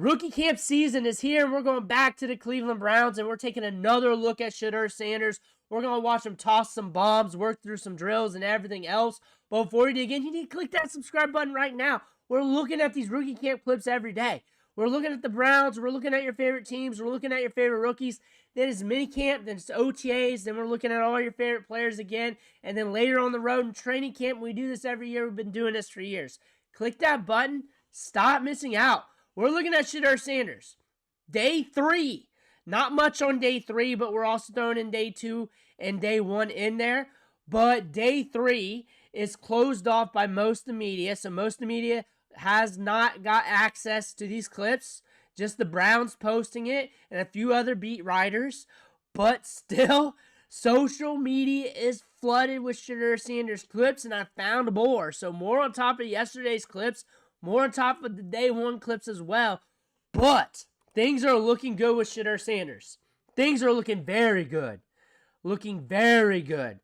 Rookie camp season is here, and we're going back to the Cleveland Browns, and we're taking another look at Shedeur Sanders. We're going to watch him toss some bombs, work through some drills, and everything else. But before you dig in, you need to click that subscribe button right now. We're looking at these rookie camp clips every day. We're looking at the Browns. We're looking at your favorite teams. We're looking at your favorite rookies. Then it's minicamp. Then it's OTAs. Then we're looking at all your favorite players again. And then later on the road in training camp, we do this every year. We've been doing this for years. Click that button. Stop missing out. We're looking at Shedeur Sanders. Day 3. Not much on day 3, but we're also throwing in day 2 and day 1 in there. But day 3 is closed off by most of the media. So most of the media has not got access to these clips. Just the Browns posting it and a few other beat writers. But still, social media is flooded with Shedeur Sanders clips, and I found more. So more on top of yesterday's clips. More on top of the day 1 clips as well. But things are looking good with Shedeur Sanders. Things are looking very good. Looking very good.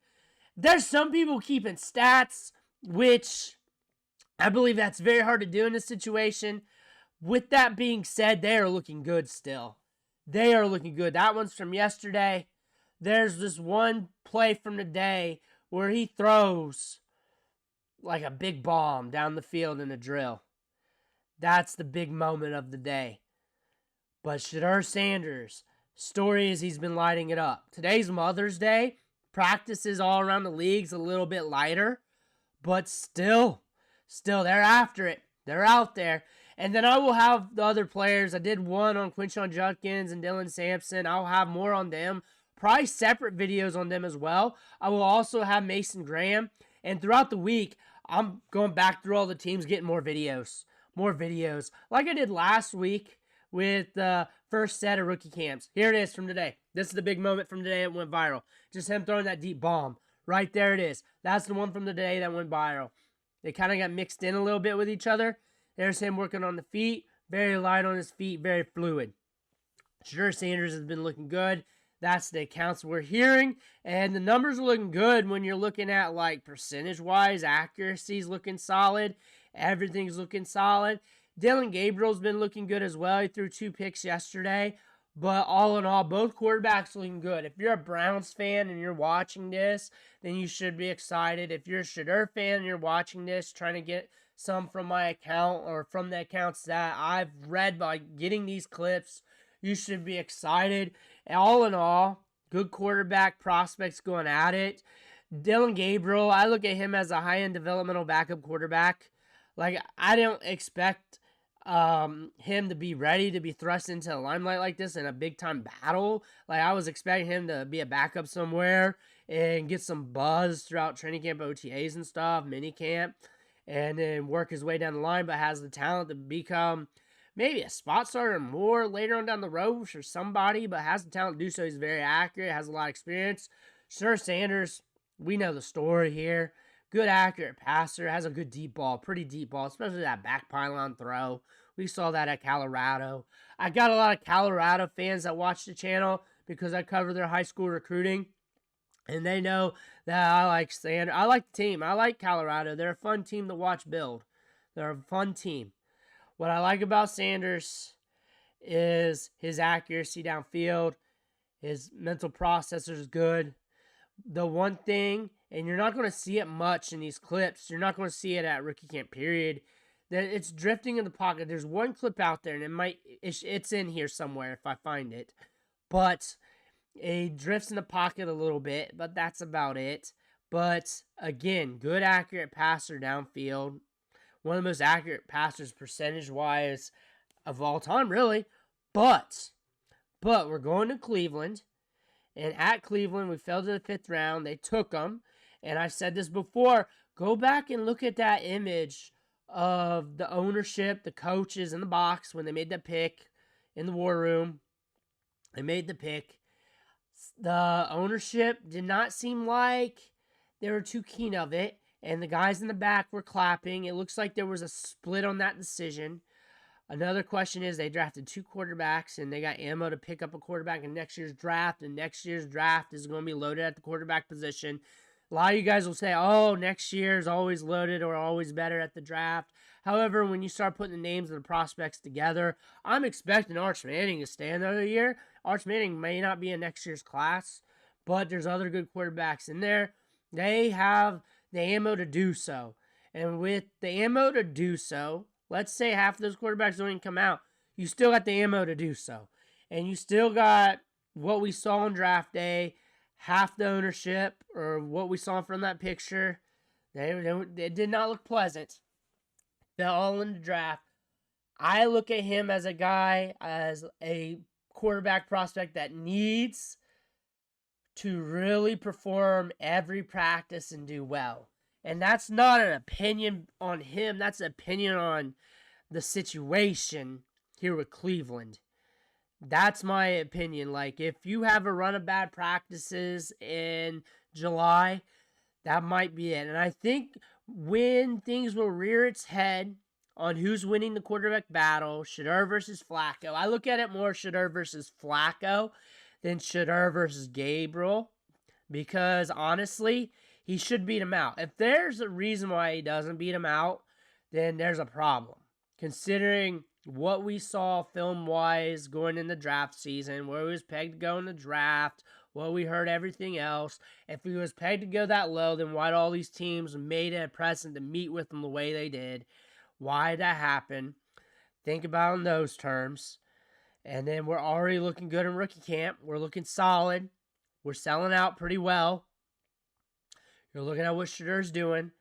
There's some people keeping stats, which I believe that's very hard to do in this situation. With that being said, they are looking good still. They are looking good. That one's from yesterday. There's this one play from today where he throws like a big bomb down the field in a drill. That's the big moment of the day. But Shedeur Sanders, story is he's been lighting it up. Today's Mother's Day. Practices all around the league's a little bit lighter. But still, they're after it. They're out there. And then I will have the other players. I did one on Quinshon Judkins and Dillon Sampson. I'll have more on them. Probably separate videos on them as well. I will also have Mason Graham. And throughout the week, I'm going back through all the teams, getting more videos. More videos. Like I did last week with the first set of rookie camps. Here it is from today. This is the big moment from today that went viral. Just him throwing that deep bomb. Right there it is. That's the one from today that went viral. They kind of got mixed in a little bit with each other. There's him working on the feet. Very light on his feet. Very fluid. Shedeur Sanders has been looking good. That's the accounts we're hearing. And the numbers are looking good when you're looking at like percentage-wise. Accuracy's looking solid. Everything's looking solid. Dillon Gabriel's been looking good as well. He threw 2 picks yesterday. But all in all, both quarterbacks looking good. If you're a Browns fan and you're watching this, then you should be excited. If you're a Shedeur fan and you're watching this, trying to get some from my account or from the accounts that I've read by getting these clips, you should be excited. All in all, good quarterback prospects going at it. Dillon Gabriel, I look at him as a high-end developmental backup quarterback. Like, I don't expect him to be ready to be thrust into the limelight like this in a big-time battle. Like, I was expecting him to be a backup somewhere and get some buzz throughout training camp, OTAs and stuff, minicamp, and then work his way down the line, but has the talent to become maybe a spot starter more later on down the road for somebody, but has the talent to do so. He's very accurate, has a lot of experience. Shedeur Sanders, we know the story here. Good, accurate passer, has a good deep ball, pretty deep ball, especially that back pylon throw. We saw that at Colorado. I got a lot of Colorado fans that watch the channel because I cover their high school recruiting. And they know that I like Sanders. I like the team. I like Colorado. They're a fun team to watch build. They're a fun team. What I like about Sanders is his accuracy downfield. His mental processor is good. The one thing, and you're not going to see it much in these clips, you're not going to see it at rookie camp period, that it's drifting in the pocket. There's one clip out there, and it's in here somewhere if I find it. But he drifts in the pocket a little bit, but that's about it. But again, good accurate passer downfield. One of the most accurate passers percentage-wise of all time, really. But we're going to Cleveland. And at Cleveland, we fell to the 5th round. They took him. And I've said this before. Go back and look at that image of the ownership, the coaches in the box when they made the pick in the war room. They made the pick. The ownership did not seem like they were too keen of it. And the guys in the back were clapping. It looks like there was a split on that decision. Another question is they drafted 2 quarterbacks, and they got ammo to pick up a quarterback in next year's draft, and next year's draft is going to be loaded at the quarterback position. A lot of you guys will say, oh, next year is always loaded or always better at the draft. However, when you start putting the names of the prospects together, I'm expecting Arch Manning to stay another year. Arch Manning may not be in next year's class, but there's other good quarterbacks in there. They have the ammo to do so. And with the ammo to do so, let's say half of those quarterbacks don't even come out, you still got the ammo to do so. And you still got what we saw on draft day, half the ownership, or what we saw from that picture. It did not look pleasant. They're all in the draft. I look at him as a guy, as a quarterback prospect that needs to really perform every practice and do well. And that's not an opinion on him. That's an opinion on the situation here with Cleveland. That's my opinion. Like, if you have a run of bad practices in July, that might be it. And I think when things will rear its head on who's winning the quarterback battle, Shedeur versus Flacco, I look at it more Shedeur versus Flacco than Shedeur versus Gabriel, because honestly, he should beat him out. If there's a reason why he doesn't beat him out, then there's a problem. Considering what we saw film-wise going in the draft season, where he was pegged to go in the draft, what we heard everything else, if he was pegged to go that low, then why'd all these teams made it a precedent to meet with him the way they did? Why'd that happen? Think about it in those terms. And then we're already looking good in rookie camp. We're looking solid. We're selling out pretty well. You're looking at what Shedeur's doing.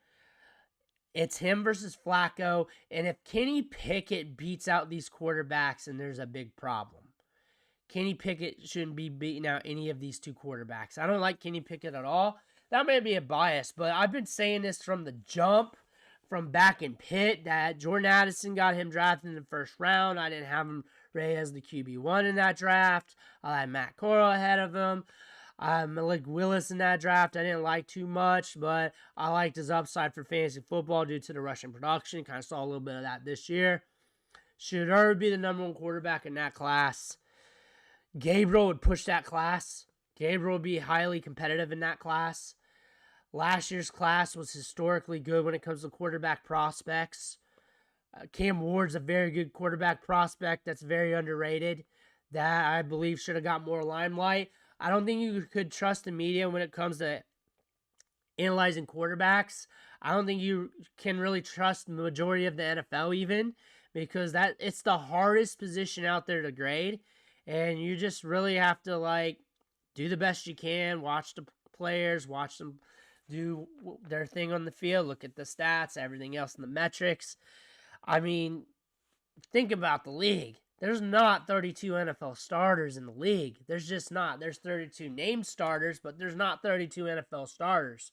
It's him versus Flacco. And if Kenny Pickett beats out these quarterbacks, then there's a big problem. Kenny Pickett shouldn't be beating out any of these two quarterbacks. I don't like Kenny Pickett at all. That may be a bias, but I've been saying this from the jump, from back in Pitt, that Jordan Addison got him drafted in the first round. I didn't have him rated as the QB1 in that draft. I had Matt Corral ahead of him. Malik Willis in that draft I didn't like too much, but I liked his upside for fantasy football due to the rushing production. Kind of saw a little bit of that this year. Shedeur would be the number one quarterback in that class. Gabriel would push that class. Gabriel would be highly competitive in that class. Last year's class was historically good when it comes to quarterback prospects. Cam Ward's a very good quarterback prospect that's very underrated, that I believe should have got more limelight. I don't think you could trust the media when it comes to analyzing quarterbacks. I don't think you can really trust the majority of the NFL even, because it's the hardest position out there to grade. And you just really have to, do the best you can, watch the players, watch them do their thing on the field, look at the stats, everything else in the metrics. I mean, think about the league. There's not 32 NFL starters in the league. There's just not. There's 32 named starters, but there's not 32 NFL starters.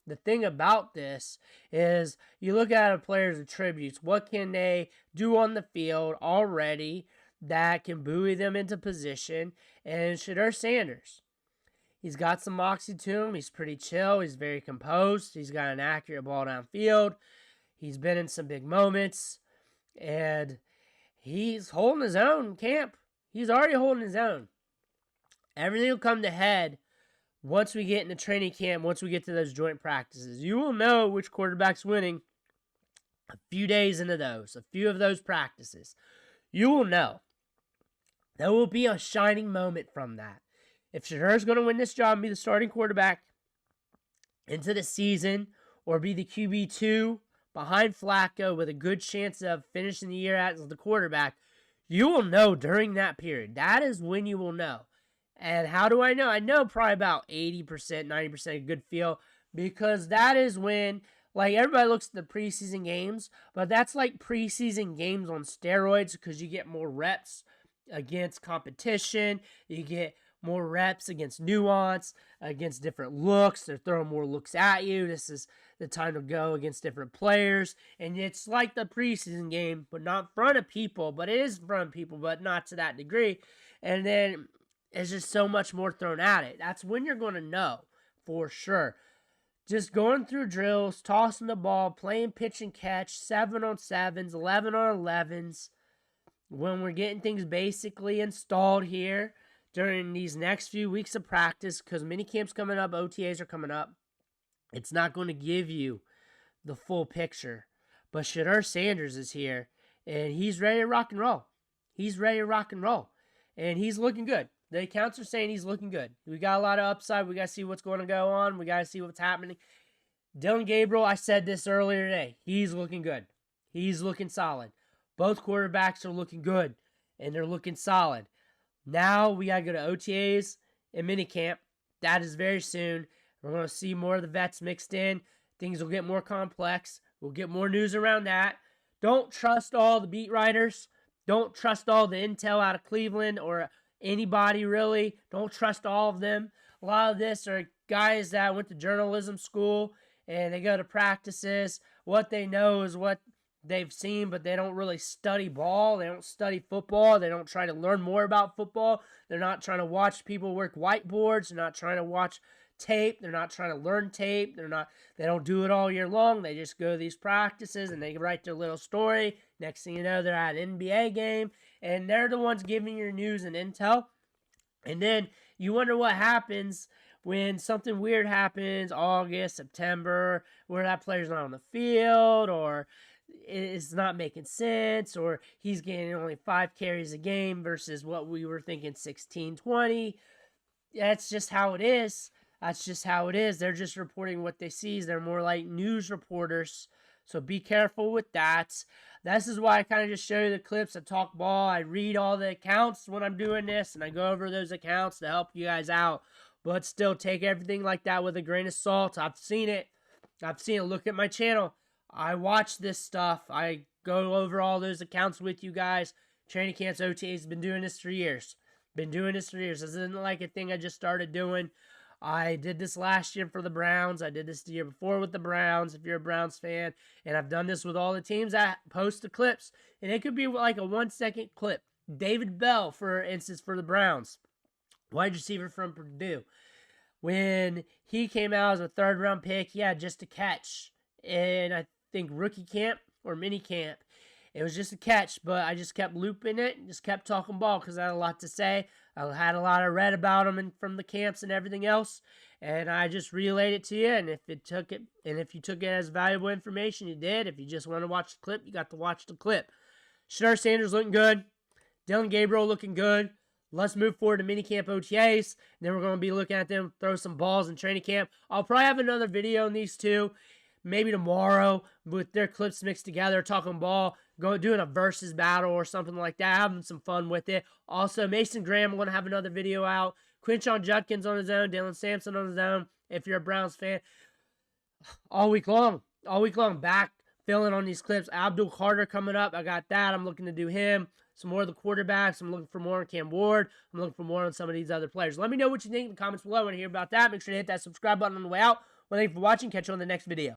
The thing about this is you look at a player's attributes. What can they do on the field already that can buoy them into position? And Shedeur Sanders, he's got some moxie to him. He's pretty chill. He's very composed. He's got an accurate ball downfield. He's been in some big moments. And he's holding his own in camp. He's already holding his own. Everything will come to head once we get into training camp, once we get to those joint practices. You will know which quarterback's winning a few days into those, a few of those practices. You will know. There will be a shining moment from that. If Shedeur's going to win this job and be the starting quarterback into the season, or be the QB2 behind Flacco with a good chance of finishing the year as the quarterback, you will know during that period. That is when you will know. And how do I know? I know probably about 80%, 90% a good feel, because that is when, everybody looks at the preseason games, but that's like preseason games on steroids, because you get more reps against competition, you get more reps against nuance, against different looks. They're throwing more looks at you. This is the time to go against different players. And it's like the preseason game, but not in front of people. But it is in front of people, but not to that degree. And then it's just so much more thrown at it. That's when you're going to know for sure. Just going through drills, tossing the ball, playing pitch and catch, 7-on-7s, 11-on-11s. When we're getting things basically installed here during these next few weeks of practice, because minicamp's coming up, OTAs are coming up, it's not going to give you the full picture. But Shedeur Sanders is here, and he's ready to rock and roll. He's ready to rock and roll, and he's looking good. The accounts are saying he's looking good. We got a lot of upside. We got to see what's going to go on. We got to see what's happening. Dillon Gabriel, I said this earlier today. He's looking good. He's looking solid. Both quarterbacks are looking good, and they're looking solid. Now we got to go to OTAs and minicamp. That is very soon. We're going to see more of the vets mixed in. Things will get more complex. We'll get more news around that. Don't trust all the beat writers. Don't trust all the intel out of Cleveland or anybody really. Don't trust all of them. A lot of this are guys that went to journalism school and they go to practices. What they know is what they've seen, but they don't really study ball. They don't study football. They don't try to learn more about football. They're not trying to watch people work whiteboards. They're not trying to watch tape. They're not trying to learn tape. They don't do it all year long. They just go to these practices and they write their little story. Next thing you know, they're at an NBA game and they're the ones giving your news and intel. And then you wonder what happens when something weird happens, August, September, where that player's not on the field or it's not making sense, or he's getting only 5 carries a game versus what we were thinking 16, 20. That's just how it is. That's just how it is. They're just reporting what they see. They're more like news reporters. So be careful with that. This is why I kind of just show you the clips. I talk ball. I read all the accounts when I'm doing this, and I go over those accounts to help you guys out. But still, take everything like that with a grain of salt. I've seen it. Look at my channel. I watch this stuff. I go over all those accounts with you guys. Training camps, OTAs, been doing this for years. This isn't like a thing I just started doing. I did this last year for the Browns. I did this the year before with the Browns, if you're a Browns fan. And I've done this with all the teams that post the clips. And it could be like a 1-second clip. David Bell, for instance, for the Browns. Wide receiver from Purdue. When he came out as a 3rd-round pick, he had just a catch. And I think rookie camp or mini camp. It was just a catch, but I just kept looping it and just kept talking ball because I had a lot to say. I had a lot I read about him from the camps and everything else, and I just relayed it to you. And if you took it as valuable information, you did. If you just want to watch the clip, you got to watch the clip. Shedeur Sanders looking good. Dillon Gabriel looking good. Let's move forward to minicamp OTAs. And then we're going to be looking at them throw some balls in training camp. I'll probably have another video on these two. Maybe tomorrow with their clips mixed together, talking ball, doing a versus battle or something like that, having some fun with it. Also, Mason Graham, I'm going to have another video out. Quinshon Judkins on his own, Dylan Sampson on his own, if you're a Browns fan. All week long, back filling on these clips. Abdul Carter coming up, I got that. I'm looking to do him. Some more of the quarterbacks. I'm looking for more on Cam Ward. I'm looking for more on some of these other players. Let me know what you think in the comments below. I want to hear about that. Make sure to hit that subscribe button on the way out. Well, thank you for watching. Catch you on the next video.